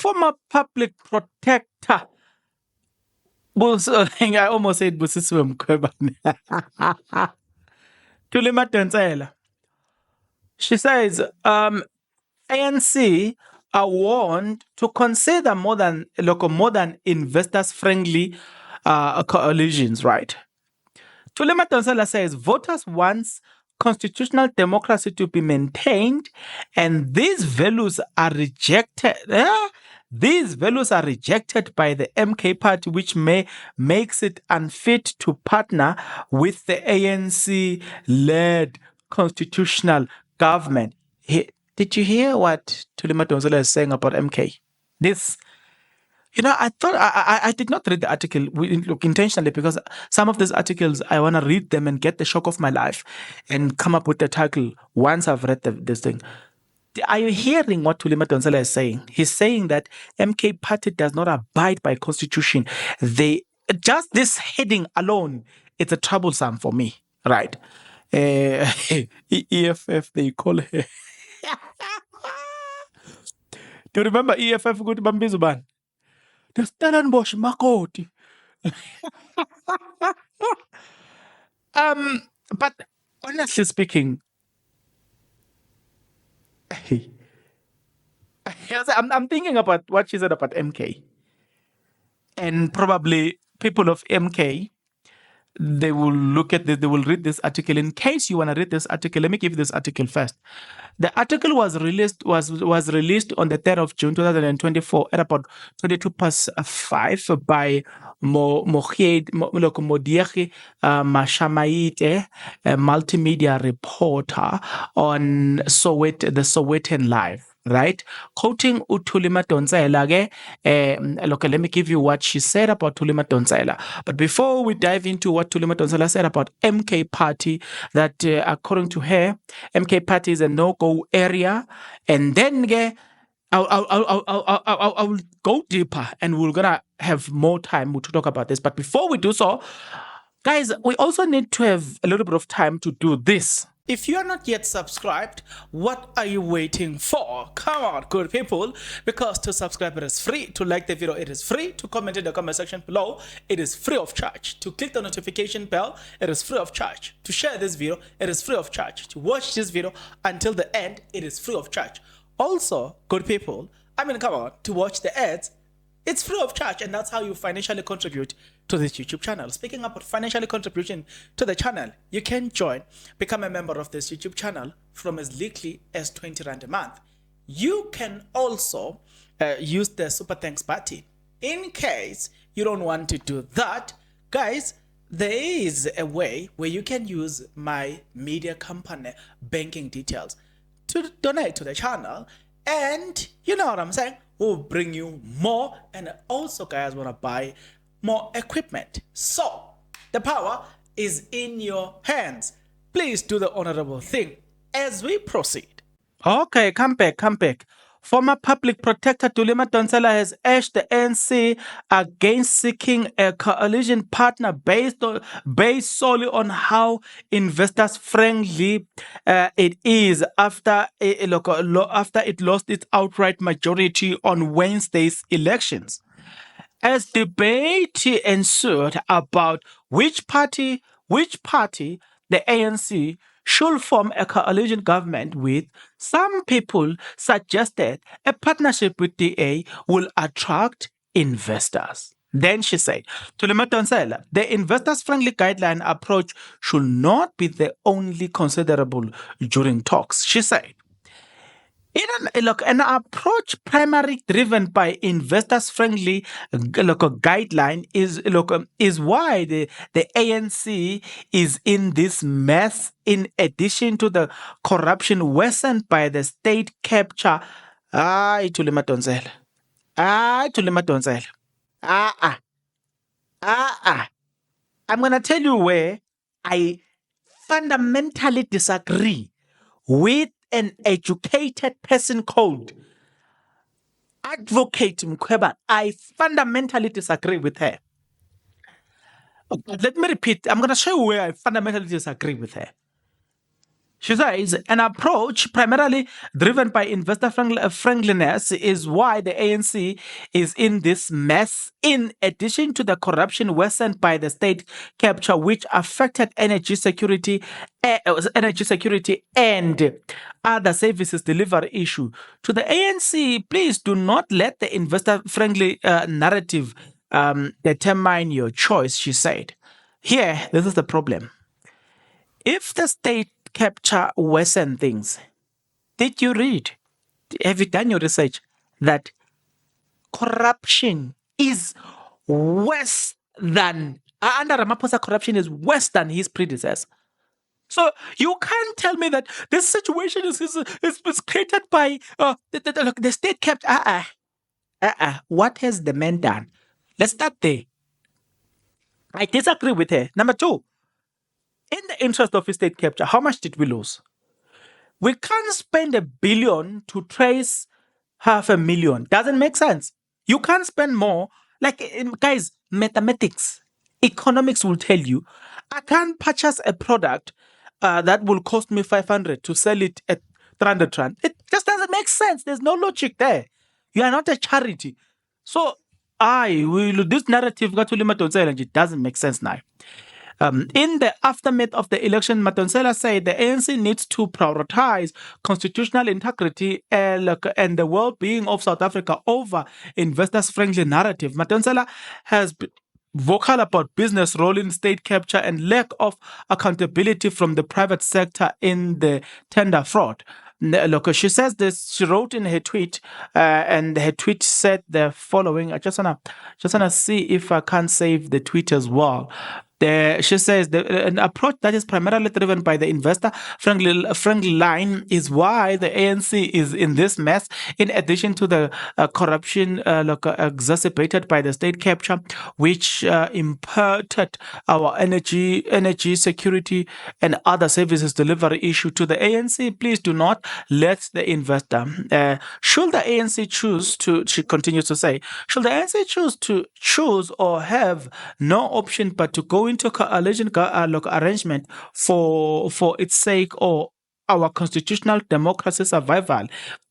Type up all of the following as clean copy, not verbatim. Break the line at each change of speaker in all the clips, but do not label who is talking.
former public protector, I almost said Busisiwe Mkhwebane, Thuli Madonsela. She says, ANC are warned to consider more than investors-friendly coalitions, right? Thuli Madonsela says voters want constitutional democracy to be maintained, and these values are rejected. These values are rejected by the MK party, which makes it unfit to partner with the ANC-led constitutional government. Did you hear what Thuli Madonsela is saying about MK? This, I thought I did not read the article intentionally, because some of these articles I want to read them and get the shock of my life and come up with the title once I've read this thing. Are you hearing what Thuli Madonsela is saying? He's saying that MK party does not abide by constitution. Just this heading alone, it's a troublesome for me, right? EFF, they call her. Do you remember EFF? Good Bambizuban. The Stellenbosch Makoti. But honestly speaking, I'm thinking about what she said about MK. And probably people of MK, they will look at this, they will read this article. In case you want to read this article, let me give you this article first. The article was released on the 3rd of June 2024 at about 5 by Modiege Mashamaite, a multimedia reporter on the Sowetan Live. Right? Quoting Thuli Madonsela, let me give you what she said about Thuli Madonsela. But before we dive into what Thuli Madonsela said about MK Party, that according to her, MK Party is a no-go area, and then I will go deeper, and we're gonna have more time to talk about this. But before we do so, guys, we also need to have a little bit of time to do this. If you are not yet subscribed, what are you waiting for? Come on, good people, because to subscribe it is free, to like the video it is free, to comment in the comment section below it is free of charge, to click the notification bell it is free of charge, to share this video it is free of charge, to watch this video until the end it is free of charge. Also, good people, come on, to watch the ads it's free of charge, and that's how you financially contribute to this YouTube channel. Speaking about financially contribution to the channel, you can become a member of this YouTube channel from as little as 20 Rand a month. You can also use the Super Thanks button. In case you don't want to do that, guys, there is a way where you can use my media company banking details to donate to the channel, and you know what I'm saying? We'll bring you more, and also guys want to buy more equipment. So the power is in your hands. Please do the honorable thing as we proceed. Okay, come back. Former public protector Thuli Madonsela has urged the ANC against seeking a coalition partner based solely on how investors friendly it is after it lost its outright majority on Wednesday's elections. As debate ensued about which party the ANC should form a coalition government with, some people suggested a partnership with DA will attract investors. Then she said, Thuli Madonsela, the investors-friendly guideline approach should not be the only considerable during talks. She said, an approach primarily driven by investors-friendly guideline is why the ANC is in this mess. In addition to the corruption worsened by the state capture, Thuli Madonsela. I'm gonna tell you where I fundamentally disagree with an educated person called Advocate Mkhwebane. I fundamentally disagree with her. Let me repeat. I'm going to show you where I fundamentally disagree with her. She says an approach primarily driven by investor friendliness is why the ANC is in this mess, in addition to the corruption worsened by the state capture, which affected energy security and other services delivery issue. To the ANC, please do not let the investor friendly narrative determine your choice, she said. Here, this is the problem. If the state capture worsen things, did you read? Have you done your research that corruption is worse than under Ramaphosa? Corruption is worse than his predecessor. So you can't tell me that this situation is created by the state capture. What has the man done? Let's start there. I disagree with her. Number two, in the interest of state capture, how much did we lose? We can't spend $1 billion to trace 500,000. Doesn't make sense. You can't spend more. Like, guys, mathematics, economics will tell you, I can't purchase a product that will cost me 500 to sell it at 300 rand. It just doesn't make sense. There's no logic there. You are not a charity. So, this narrative got Thuli Madonsela, and it doesn't make sense now. In the aftermath of the election, Madonsela said the ANC needs to prioritize constitutional integrity and the well-being of South Africa over investors-friendly narrative. Madonsela has been vocal about business role in state capture and lack of accountability from the private sector in the tender fraud. Look, she says this. She wrote in her tweet, and her tweet said the following. I just wanna see if I can save the tweet as well. She says an approach that is primarily driven by the investor-friendly line is why the ANC is in this mess. In addition to the corruption exacerbated by the state capture, which impacted our energy security and other services delivery issue to the ANC, please do not let the investor. Should the ANC choose to, she continues to say, should the ANC choose or have no option but to go into coalition arrangement for its sake or our constitutional democracy survival,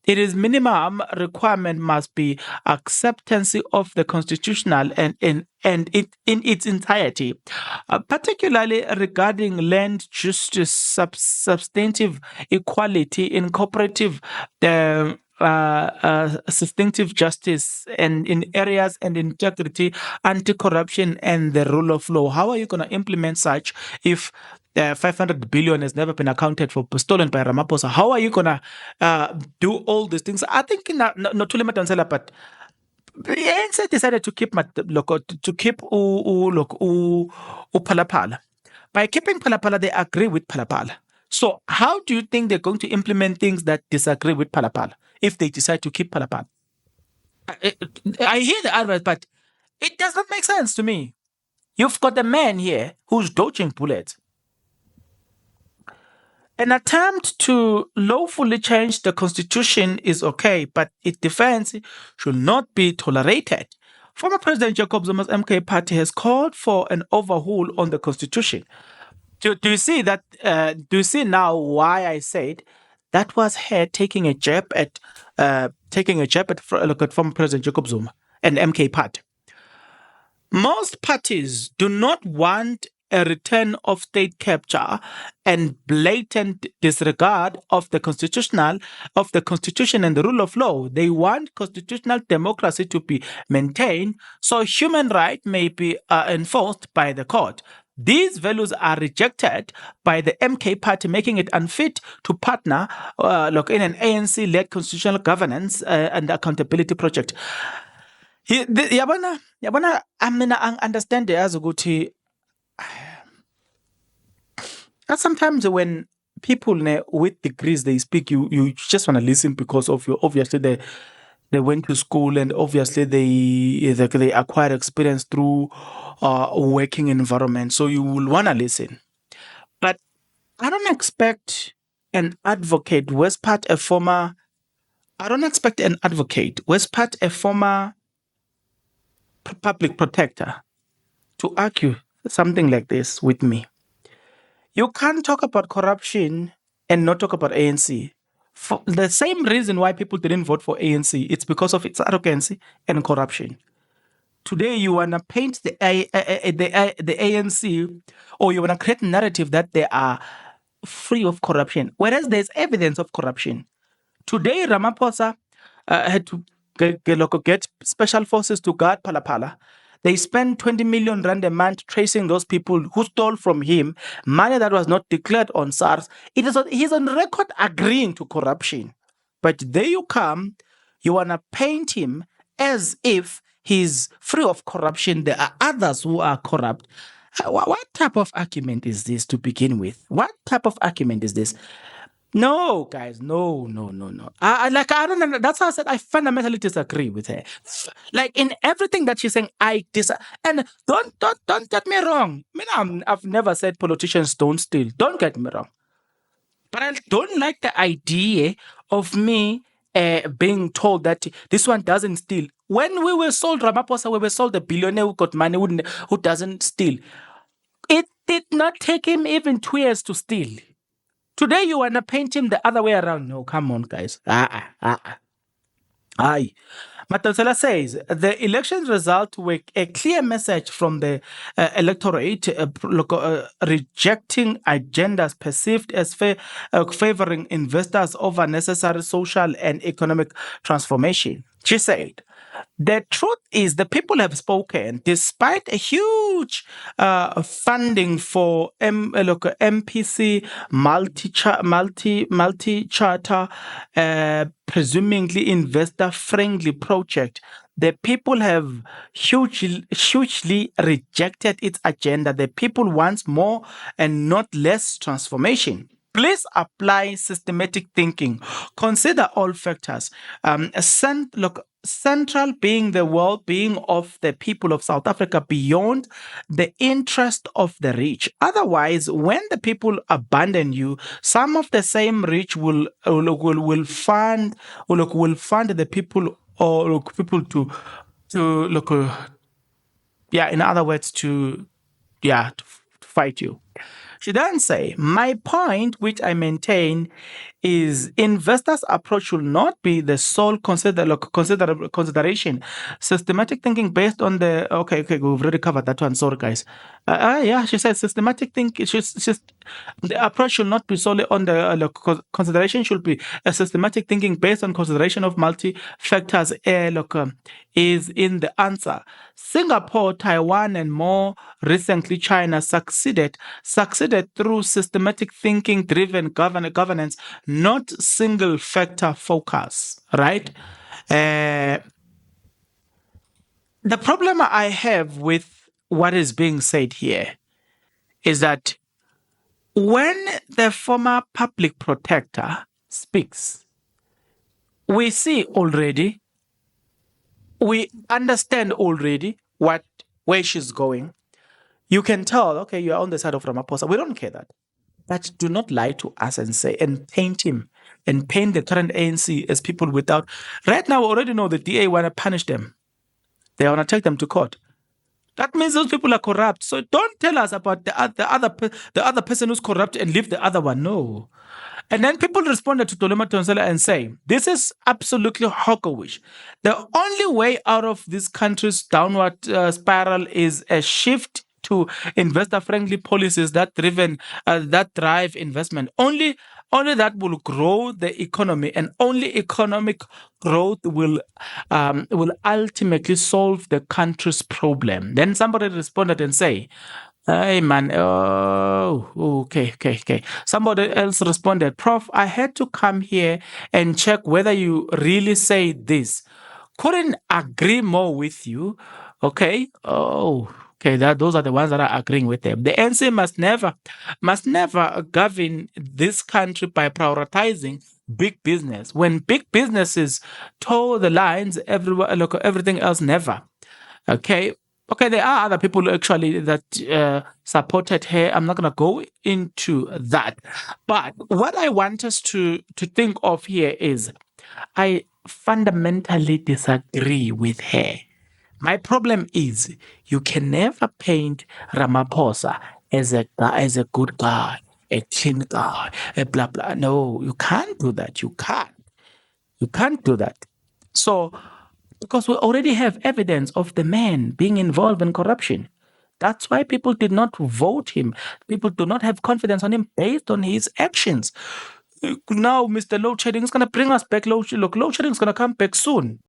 it is minimum requirement must be acceptance of the constitutional and in its entirety, particularly regarding land justice, substantive equality, incorporative substantive justice, and in areas and integrity, anti-corruption, and the rule of law. How are you going to implement such if 500 billion has never been accounted for, stolen by Ramaphosa? How are you going to do all these things? I think not Thuli Madonsela, but the ANC decided to keep Phalaphala. By keeping Phalaphala, they agree with Phalaphala. So how do you think they're going to implement things that disagree with Phalaphala if they decide to keep Phalaphala? I hear the advice, but it does not make sense to me. You've got a man here who's dodging bullets. An attempt to lawfully change the constitution is okay, but its defense should not be tolerated. Former President Jacob Zuma's MK party has called for an overhaul on the constitution. Do you see that? Do you see now why I said that was her taking a jab at former President Jacob Zuma and MK party? Most parties do not want a return of state capture and blatant disregard of the constitution and the rule of law. They want constitutional democracy to be maintained so human rights may be enforced by the court. These values are rejected by the MK party, making it unfit to partner in an ANC-led constitutional governance and accountability project. Yabona, I understand as ukuthi sometimes when people with degrees they speak, you just want to listen because of obviously they went to school and obviously they acquired experience through working environment. So you will want to listen. But I don't expect an advocate, Westpart, a former public protector, to argue something like this with me. You can't talk about corruption and not talk about ANC. For the same reason why people didn't vote for ANC, it's because of its arrogancy and corruption. Today, you want to paint the ANC, or you want to create a narrative that they are free of corruption, whereas there's evidence of corruption. Today, Ramaphosa had to get special forces to guard Palapala. They spent 20 million rand a month tracing those people who stole from him money that was not declared on SARS. He's on record agreeing to corruption. But there you come, you want to paint him as if he's free of corruption. There are others who are corrupt. What type of argument is this to begin with? What type of argument is this? No, guys, no. I don't know. That's how I said I fundamentally disagree with her. Like in everything that she's saying, I disagree. And don't get me wrong. I mean, I've never said politicians don't steal. Don't get me wrong. But I don't like the idea of me being told that this one doesn't steal. When we were sold Ramaphosa, we were sold a billionaire who got money, who doesn't steal. It did not take him even 2 years to steal. Today you want to paint him the other way around. No, come on, guys. Aye. Madonsela says the election result were a clear message from the electorate rejecting agendas perceived as favoring investors over necessary social and economic transformation. She said, the truth is the people have spoken despite a huge funding for MPC multi-charter presumably investor-friendly project. The people have hugely rejected its agenda. The people want more and not less transformation. Please apply systematic thinking. Consider all factors. Central being the well-being of the people of South Africa beyond the interest of the rich. Otherwise, when the people abandon you, some of the same rich will fund the people, or people to in other words, to fight you. She then say, my point, which I maintain, is investors' approach should not be the sole consideration. Systematic thinking based on the okay, we've already covered that one. Sorry, guys. She said systematic thinking. The approach should not be solely on the consideration. Should be a systematic thinking based on consideration of multi factors. Is in the answer. Singapore, Taiwan, and more recently China succeeded through systematic thinking driven governance, not single factor focus, right? The problem I have with what is being said here is that when the former public protector speaks, we see already, we understand already where she's going. You can tell, okay, you're on the side of Ramaphosa. We don't care that. But do not lie to us and say, and paint him, and paint the current ANC as people without. Right now, we already know the DA want to punish them. They want to take them to court. That means those people are corrupt. So don't tell us about the other person who's corrupt and leave the other one. No. And then people responded to Thuli Madonsela and say, this is absolutely hawkish. The only way out of this country's downward spiral is a shift to investor-friendly policies that drive investment. Only that will grow the economy, and only economic growth will ultimately solve the country's problem. Then somebody responded and say, hey man, okay. Somebody else responded, Prof, I had to come here and check whether you really say this. Couldn't agree more with you. Okay. Okay, those are the ones that are agreeing with them. The ANC must never govern this country by prioritizing big business. When big businesses toe the lines, everything else never. Okay, there are other people actually that supported her. I'm not going to go into that. But what I want us to think of here is I fundamentally disagree with her. My problem is you can never paint Ramaphosa as a good guy. a tin guy, a blah blah. No, you can't do that. You can't. You can't do that. So, because we already have evidence of the man being involved in corruption. That's why people did not vote him. People do not have confidence on him based on his actions. Now, Mr. Load Shedding is going to bring us back. Load shedding is going to come back soon.